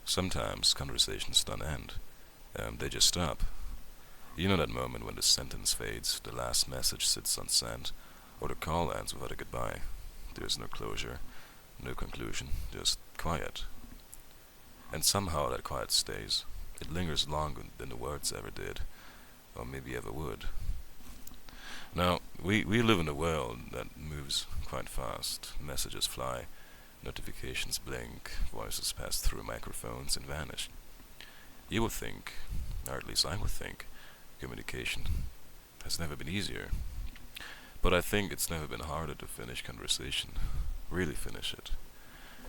Sometimes conversations don't end, they just stop. You know that moment when the sentence fades, the last message sits unsent, or the call ends without a goodbye. There's no closure, no conclusion, just quiet. And somehow that quiet stays. It lingers longer than the words ever did, or maybe ever would. Now, we live in a world that moves quite fast. Messages fly, notifications blink, voices pass through microphones and vanish. You would think, or at least I would think, communication has never been easier. But I think it's never been harder to finish conversation. Really finish it.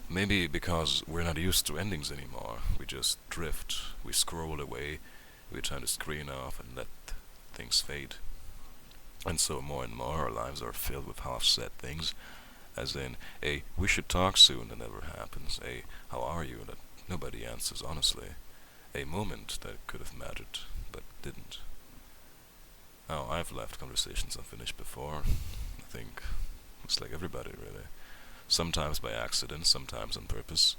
Maybe because we're not used to endings anymore. We just drift, we scroll away, we turn the screen off and let things fade. And so more and more our lives are filled with half-said things, as in a we should talk soon that never happens, a how are you that nobody answers honestly, a moment that could have mattered but didn't. Now I've left conversations unfinished before. I think it's like everybody really. Sometimes by accident, sometimes on purpose.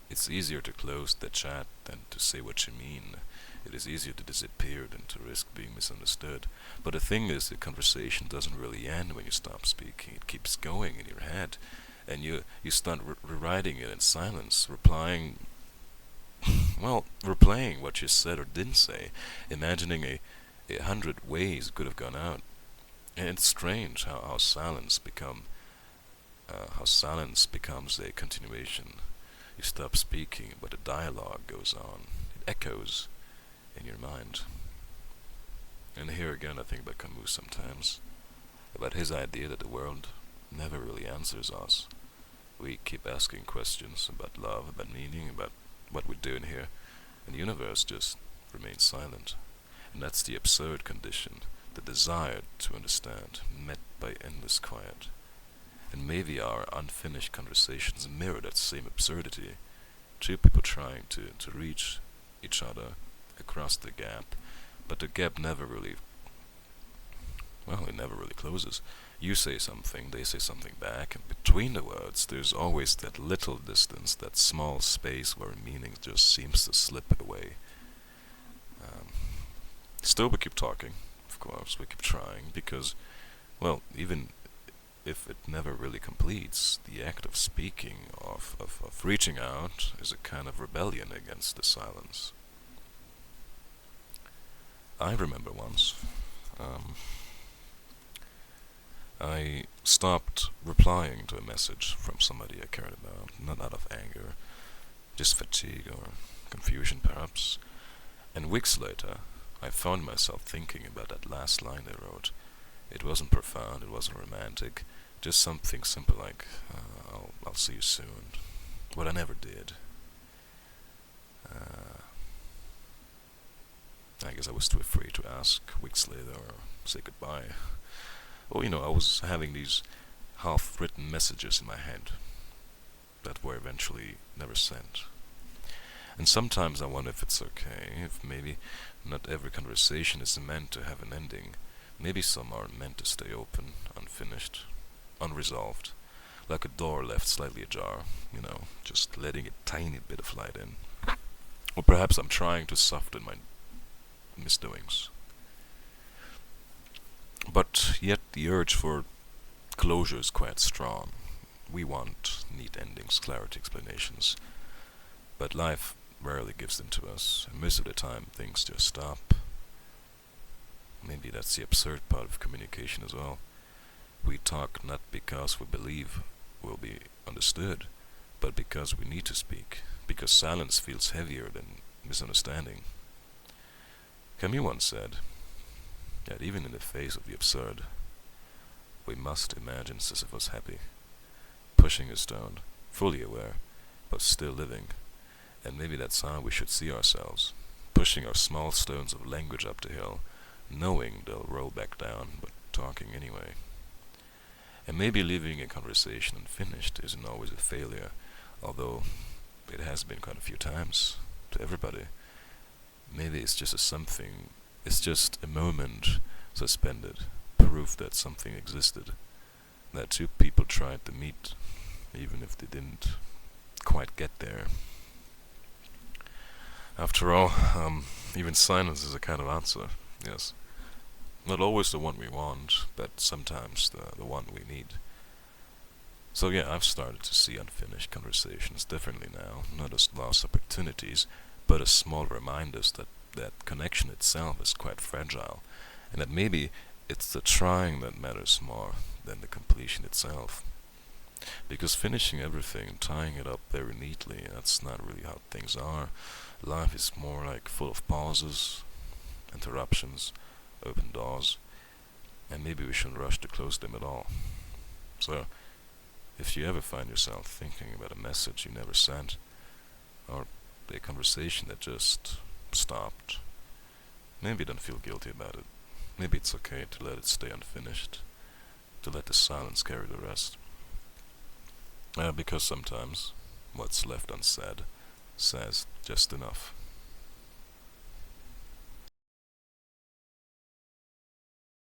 It's easier to close the chat than to say what you mean. It is easier to disappear than to risk being misunderstood. But the thing is, the conversation doesn't really end when you stop speaking. It keeps going in your head. And you start rewriting it in silence, replaying what you said or didn't say, imagining a hundred ways it could have gone out. And it's strange how silence becomes a continuation. You stop speaking, but the dialogue goes on. It echoes in your mind. And here again, I think about Camus sometimes, about his idea that the world never really answers us. We keep asking questions about love, about meaning, about what we're doing here, and the universe just remains silent. And that's the absurd condition, the desire to understand, met by endless quiet. And maybe our unfinished conversations mirror that same absurdity. Two people trying to reach each other across the gap, but the gap it never really closes. You say something, they say something back, and between the words there's always that little distance, that small space where meaning just seems to slip away. Um, Still we keep talking, of course, we keep trying, because, even if it never really completes, the act of speaking, of reaching out, is a kind of rebellion against the silence. I remember once, um, I stopped replying to a message from somebody I cared about, not out of anger, just fatigue or confusion perhaps. And weeks later, I found myself thinking about that last line I wrote. It wasn't profound, it wasn't romantic, just something simple like, I'll see you soon. What I never did. Uh, I guess I was too afraid to ask weeks later or say goodbye. I was having these half-written messages in my head that were eventually never sent. And sometimes I wonder if it's okay, if maybe not every conversation is meant to have an ending. Maybe some are meant to stay open, unfinished, unresolved, like a door left slightly ajar, just letting a tiny bit of light in. Or perhaps I'm trying to soften my misdoings. But yet the urge for closure is quite strong. We want neat endings, clarity, explanations. But life rarely gives them to us, and most of the time things just stop. Maybe that's the absurd part of communication as well. We talk not because we believe we'll be understood, but because we need to speak, because silence feels heavier than misunderstanding. Camus once said that even in the face of the absurd, we must imagine Sisyphus happy, pushing a stone, fully aware, but still living. And maybe that's how we should see ourselves, pushing our small stones of language up the hill, knowing they'll roll back down, but talking anyway. And maybe leaving a conversation unfinished isn't always a failure, although it has been quite a few times to everybody. Maybe it's just a moment suspended, proof that something existed, that two people tried to meet, even if they didn't quite get there. After all, even silence is a kind of answer. Yes. Not always the one we want, but sometimes the one we need. So yeah, I've started to see unfinished conversations differently now, not as lost opportunities, but as small reminders that connection itself is quite fragile, and that maybe it's the trying that matters more than the completion itself. Because finishing everything, tying it up very neatly, that's not really how things are. Life is more like full of pauses, interruptions, open doors, and maybe we shouldn't rush to close them at all. So, if you ever find yourself thinking about a message you never sent, or a conversation that just stopped, maybe don't feel guilty about it. Maybe it's okay to let it stay unfinished, to let the silence carry the rest. Because sometimes what's left unsaid says just enough.